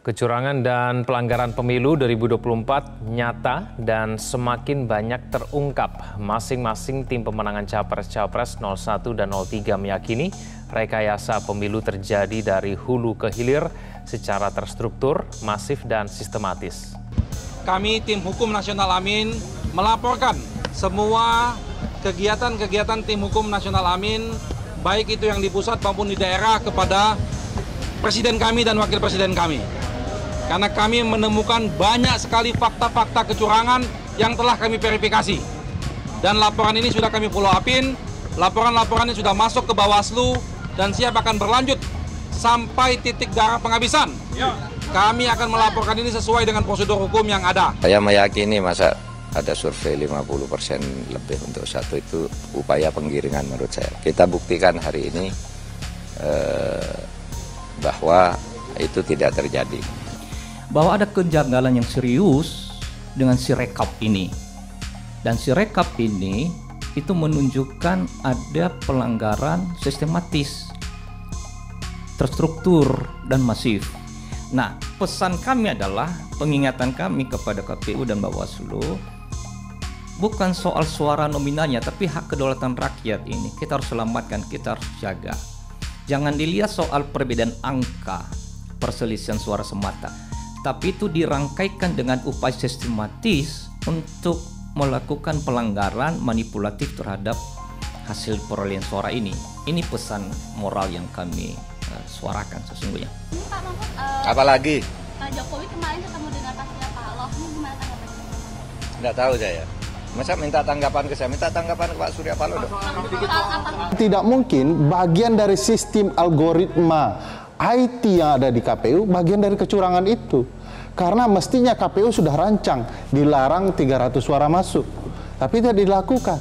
Kecurangan dan pelanggaran pemilu 2024 nyata dan semakin banyak terungkap. Masing-masing tim pemenangan Capres-Cawapres 01 dan 03 meyakini rekayasa pemilu terjadi dari hulu ke hilir secara terstruktur, masif, dan sistematis. Kami tim Hukum Nasional Amin melaporkan semua kegiatan-kegiatan tim Hukum Nasional Amin, baik itu yang di pusat maupun di daerah, kepada Presiden kami dan Wakil Presiden kami. Karena kami menemukan banyak sekali fakta-fakta kecurangan yang telah kami verifikasi. Dan laporan ini sudah kami follow upin, laporan-laporan ini sudah masuk ke Bawaslu dan siap akan berlanjut sampai titik darah penghabisan. Kami akan melaporkan ini sesuai dengan prosedur hukum yang ada. Saya meyakini masa ada survei 50% lebih untuk satu, itu upaya penggiringan menurut saya. Kita buktikan hari ini bahwa itu tidak terjadi. Bahwa ada kejanggalan yang serius dengan Sirekap ini. Dan Sirekap ini itu menunjukkan ada pelanggaran sistematis, terstruktur, dan masif. Nah, pesan kami adalah, pengingatan kami kepada KPU dan Bawaslu, bukan soal suara nominalnya, tapi hak kedaulatan rakyat ini kita harus selamatkan, kita harus jaga. Jangan dilihat soal perbedaan angka, perselisihan suara semata, tapi itu dirangkaikan dengan upaya sistematis untuk melakukan pelanggaran manipulatif terhadap hasil perolehan suara ini. Ini pesan moral yang kami suarakan sesungguhnya. Pak Mahfud, Apalagi? Pak Jokowi kemarin ketemu dengan Pak Surya Paloh, ini gimana tanggapannya? Nggak tahu saya. Masa minta tanggapan ke saya? Minta tanggapan ke Pak Surya Paloh dong. Tidak mungkin bagian dari sistem algoritma IT yang ada di KPU bagian dari kecurangan itu. Karena mestinya KPU sudah rancang dilarang 300 suara masuk, tapi tidak dilakukan.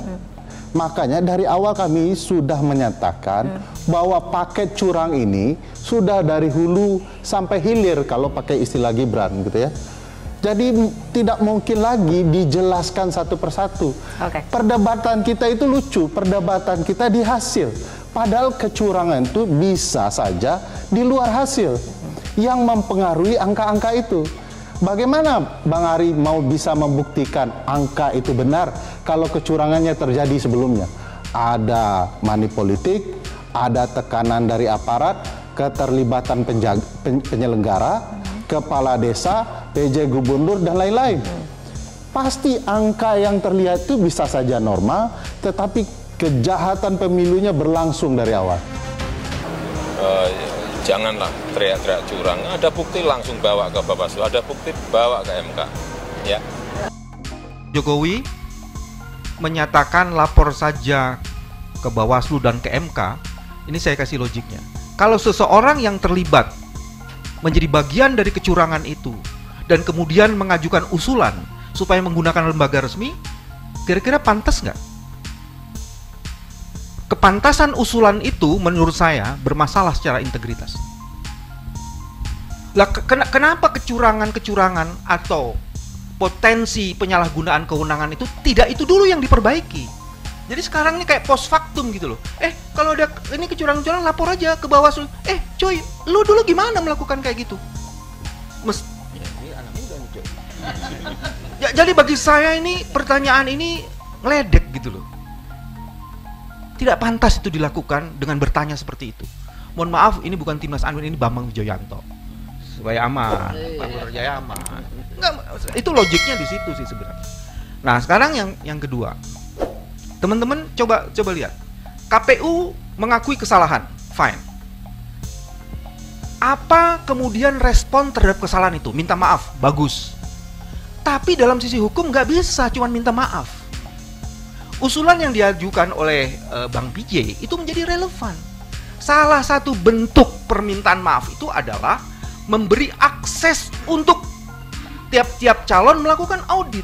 Makanya dari awal kami sudah menyatakan bahwa paket curang ini sudah dari hulu sampai hilir kalau pakai istilah Gibran gitu ya. Jadi tidak mungkin lagi dijelaskan satu persatu. Perdebatan kita itu lucu, perdebatan kita di hasil. Padahal kecurangan itu bisa saja di luar hasil yang mempengaruhi angka-angka itu. Bagaimana Bang Ari mau bisa membuktikan angka itu benar kalau kecurangannya terjadi sebelumnya? Ada money politik, ada tekanan dari aparat, keterlibatan penyelenggara, kepala desa, PJ gubernur, dan lain-lain. Pasti angka yang terlihat itu bisa saja normal, tetapi kejahatan pemilunya berlangsung dari awal. Janganlah teriak-teriak curang. Ada bukti langsung bawa ke Bawaslu, ada bukti bawa ke MK. Ya. Jokowi menyatakan lapor saja ke Bawaslu dan ke MK. Ini saya kasih logiknya. Kalau seseorang yang terlibat menjadi bagian dari kecurangan itu dan kemudian mengajukan usulan supaya menggunakan lembaga resmi, kira-kira pantas nggak? Kepantasan usulan itu menurut saya bermasalah secara integritas. Lah, kenapa kecurangan-kecurangan atau potensi penyalahgunaan kewenangan itu dulu yang diperbaiki? Jadi sekarang ini kayak post factum gitu loh. Kalau ada ini kecurangan-kecurangan, lapor aja ke Bawaslu. Coy, lu dulu gimana melakukan kayak gitu? Ini anak muda nih, coy. Jadi bagi saya ini pertanyaan ini ngeledek gitu loh. Tidak pantas itu dilakukan dengan bertanya seperti itu. Mohon maaf, ini bukan Timnas Anwin, ini Bambang Wijoyanto. Supaya aman, Pak Gubernur Jaya aman. Enggak, itu logiknya di situ sih sebenarnya. Nah, sekarang yang kedua. Teman-teman coba lihat. KPU mengakui kesalahan, fine. Apa kemudian respon terhadap kesalahan itu? Minta maaf, bagus. Tapi dalam sisi hukum nggak bisa cuma minta maaf. Usulan yang diajukan oleh Bang PJ itu menjadi relevan. Salah satu bentuk permintaan maaf itu adalah memberi akses untuk tiap-tiap calon melakukan audit.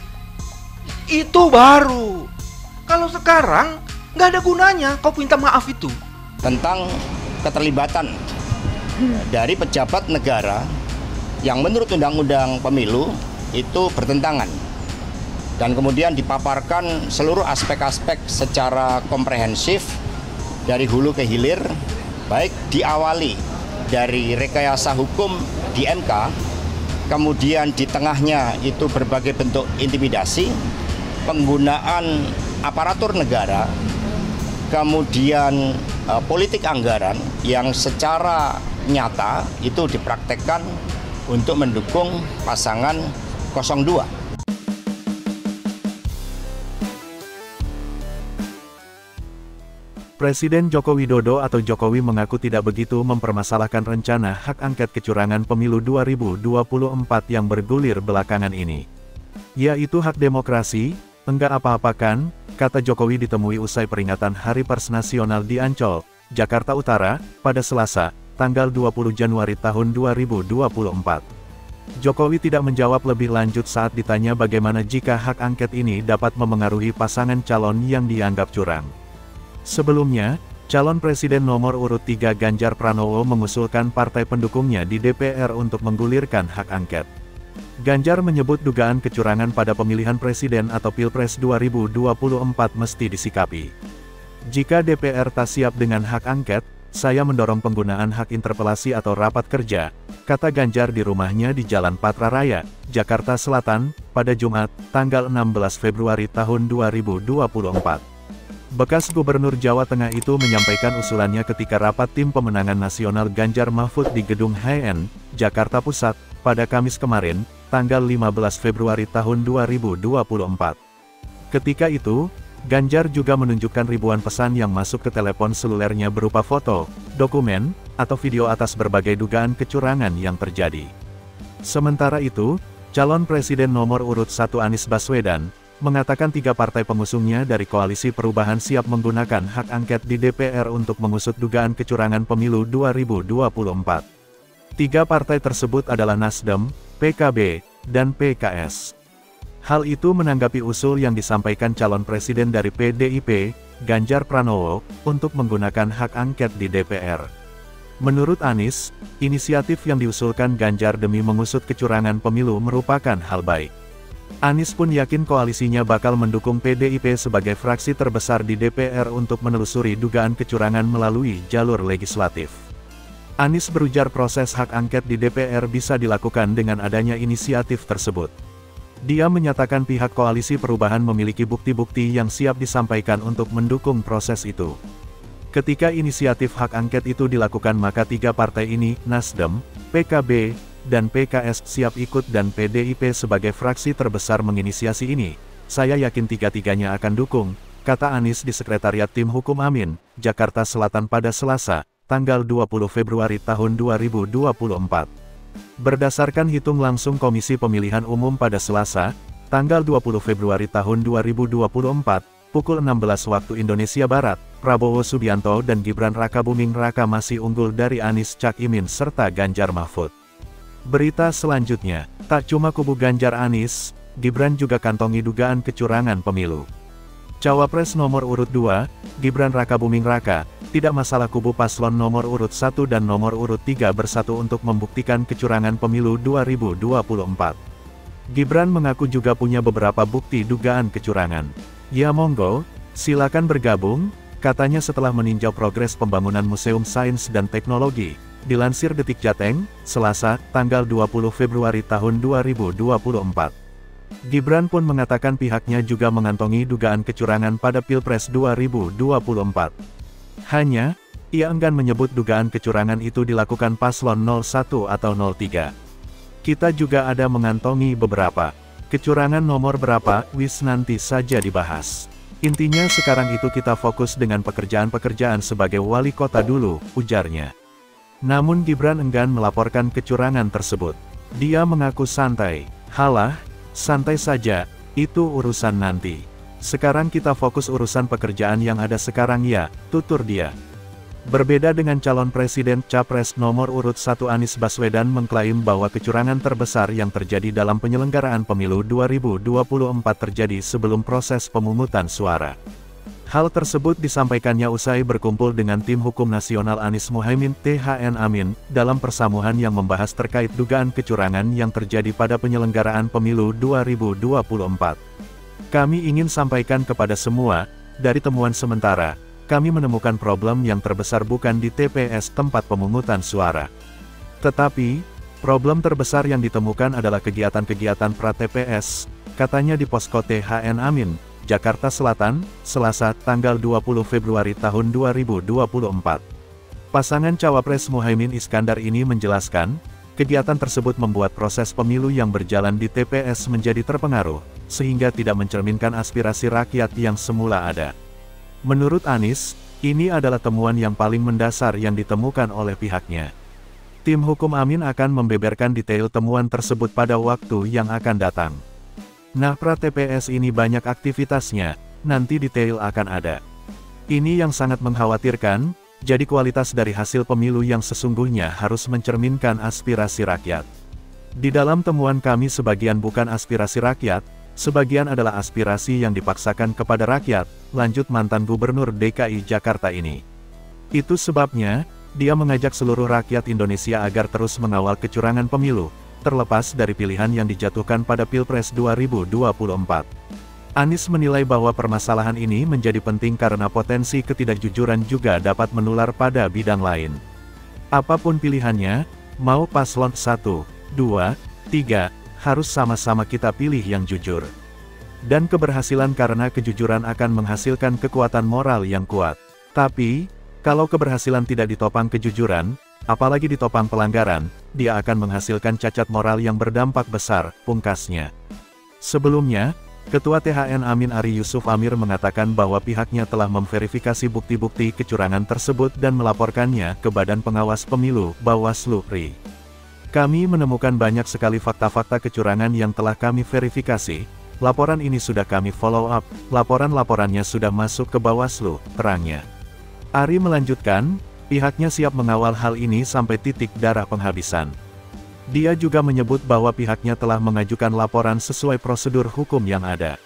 Itu baru. Kalau sekarang nggak ada gunanya kau minta maaf itu. Tentang keterlibatan dari pejabat negara yang menurut Undang-Undang Pemilu itu bertentangan. Dan kemudian dipaparkan seluruh aspek-aspek secara komprehensif dari hulu ke hilir, baik diawali dari rekayasa hukum di MK kemudian di tengahnya itu berbagai bentuk intimidasi, penggunaan aparatur negara, kemudian politik anggaran yang secara nyata itu dipraktekkan untuk mendukung pasangan 02. Presiden Joko Widodo atau Jokowi mengaku tidak begitu mempermasalahkan rencana hak angket kecurangan pemilu 2024 yang bergulir belakangan ini. Yaitu hak demokrasi, enggak apa-apakan, kata Jokowi ditemui usai peringatan Hari Pers Nasional di Ancol, Jakarta Utara, pada Selasa, tanggal 20 Januari tahun 2024. Jokowi tidak menjawab lebih lanjut saat ditanya bagaimana jika hak angket ini dapat memengaruhi pasangan calon yang dianggap curang. Sebelumnya, calon presiden nomor urut 3 Ganjar Pranowo mengusulkan partai pendukungnya di DPR untuk menggulirkan hak angket. Ganjar menyebut dugaan kecurangan pada pemilihan presiden atau Pilpres 2024 mesti disikapi. Jika DPR tak siap dengan hak angket, saya mendorong penggunaan hak interpelasi atau rapat kerja, kata Ganjar di rumahnya di Jalan Patra Raya, Jakarta Selatan, pada Jumat, tanggal 16 Februari tahun 2024. Bekas Gubernur Jawa Tengah itu menyampaikan usulannya ketika rapat tim pemenangan nasional Ganjar Mahfud di Gedung HN, Jakarta Pusat, pada Kamis kemarin, tanggal 15 Februari tahun 2024. Ketika itu, Ganjar juga menunjukkan ribuan pesan yang masuk ke telepon selulernya berupa foto, dokumen, atau video atas berbagai dugaan kecurangan yang terjadi. Sementara itu, calon presiden nomor urut 1 Anies Baswedan, mengatakan 3 partai pengusungnya dari Koalisi Perubahan siap menggunakan hak angket di DPR untuk mengusut dugaan kecurangan pemilu 2024. 3 partai tersebut adalah Nasdem, PKB, dan PKS. Hal itu menanggapi usul yang disampaikan calon presiden dari PDIP, Ganjar Pranowo, untuk menggunakan hak angket di DPR. Menurut Anies, inisiatif yang diusulkan Ganjar demi mengusut kecurangan pemilu merupakan hal baik. Anies pun yakin koalisinya bakal mendukung PDIP sebagai fraksi terbesar di DPR untuk menelusuri dugaan kecurangan melalui jalur legislatif. Anies berujar proses hak angket di DPR bisa dilakukan dengan adanya inisiatif tersebut. Dia menyatakan pihak Koalisi Perubahan memiliki bukti-bukti yang siap disampaikan untuk mendukung proses itu. Ketika inisiatif hak angket itu dilakukan maka 3 partai ini, Nasdem, PKB, dan PKS siap ikut dan PDIP sebagai fraksi terbesar menginisiasi ini. Saya yakin 3-tiganya akan dukung, kata Anies di Sekretariat Tim Hukum Amin, Jakarta Selatan pada Selasa, tanggal 20 Februari tahun 2024. Berdasarkan hitung langsung Komisi Pemilihan Umum pada Selasa, tanggal 20 Februari tahun 2024, pukul 16 waktu Indonesia Barat, Prabowo Subianto dan Gibran Rakabuming Raka masih unggul dari Anies Cak Imin serta Ganjar Mahfud. Berita selanjutnya, tak cuma kubu Ganjar Anies, Gibran juga kantongi dugaan kecurangan pemilu. Cawapres nomor urut 2, Gibran Rakabuming Raka, tidak masalah kubu paslon nomor urut 1 dan nomor urut 3 bersatu untuk membuktikan kecurangan pemilu 2024. Gibran mengaku juga punya beberapa bukti dugaan kecurangan. Ya monggo, silakan bergabung, katanya setelah meninjau progres pembangunan Museum Sains dan Teknologi. Dilansir Detik Jateng, Selasa, tanggal 20 Februari tahun 2024. Gibran pun mengatakan pihaknya juga mengantongi dugaan kecurangan pada Pilpres 2024. Hanya, ia enggan menyebut dugaan kecurangan itu dilakukan paslon 01 atau 03. Kita juga ada mengantongi beberapa. Kecurangan nomor berapa, wis nanti saja dibahas. Intinya sekarang itu kita fokus dengan pekerjaan-pekerjaan sebagai wali kota dulu, ujarnya. Namun Gibran enggan melaporkan kecurangan tersebut. Dia mengaku santai. Halah, santai saja, itu urusan nanti. Sekarang kita fokus urusan pekerjaan yang ada sekarang ya, tutur dia. Berbeda dengan calon presiden Capres nomor urut 1 Anies Baswedan mengklaim bahwa kecurangan terbesar yang terjadi dalam penyelenggaraan pemilu 2024 terjadi sebelum proses pemungutan suara. Hal tersebut disampaikannya usai berkumpul dengan tim hukum nasional Anies Muhaimin THN Amin, dalam persamuan yang membahas terkait dugaan kecurangan yang terjadi pada penyelenggaraan pemilu 2024. Kami ingin sampaikan kepada semua, dari temuan sementara, kami menemukan problem yang terbesar bukan di TPS tempat pemungutan suara. Tetapi, Problem terbesar yang ditemukan adalah kegiatan-kegiatan pra-TPS, katanya di Posko THN Amin, Jakarta Selatan, Selasa, tanggal 20 Februari tahun 2024. Pasangan Cawapres Muhaimin Iskandar ini menjelaskan, kegiatan tersebut membuat proses pemilu yang berjalan di TPS menjadi terpengaruh, sehingga tidak mencerminkan aspirasi rakyat yang semula ada. Menurut Anies, ini adalah temuan yang paling mendasar yang ditemukan oleh pihaknya. Tim hukum Amin akan membeberkan detail temuan tersebut pada waktu yang akan datang. Nah, pra-TPS ini banyak aktivitasnya, nanti detail akan ada. Ini yang sangat mengkhawatirkan, jadi kualitas dari hasil pemilu yang sesungguhnya harus mencerminkan aspirasi rakyat. Di dalam temuan kami sebagian bukan aspirasi rakyat, sebagian adalah aspirasi yang dipaksakan kepada rakyat, lanjut mantan Gubernur DKI Jakarta ini. Itu sebabnya, dia mengajak seluruh rakyat Indonesia agar terus mengawal kecurangan pemilu, terlepas dari pilihan yang dijatuhkan pada Pilpres 2024. Anies menilai bahwa permasalahan ini menjadi penting karena potensi ketidakjujuran juga dapat menular pada bidang lain. Apapun pilihannya, mau paslon 1, 2, 3, harus sama-sama kita pilih yang jujur. Dan keberhasilan karena kejujuran akan menghasilkan kekuatan moral yang kuat. Tapi, kalau keberhasilan tidak ditopang kejujuran, apalagi ditopang pelanggaran, dia akan menghasilkan cacat moral yang berdampak besar, pungkasnya. Sebelumnya, Ketua THN Amin Ari Yusuf Amir mengatakan bahwa pihaknya telah memverifikasi bukti-bukti kecurangan tersebut dan melaporkannya ke Badan Pengawas Pemilu, Bawaslu RI. Kami menemukan banyak sekali fakta-fakta kecurangan yang telah kami verifikasi. Laporan ini sudah kami follow up, laporan-laporannya sudah masuk ke Bawaslu, terangnya. Ari melanjutkan, pihaknya siap mengawal hal ini sampai titik darah penghabisan. Dia juga menyebut bahwa pihaknya telah mengajukan laporan sesuai prosedur hukum yang ada.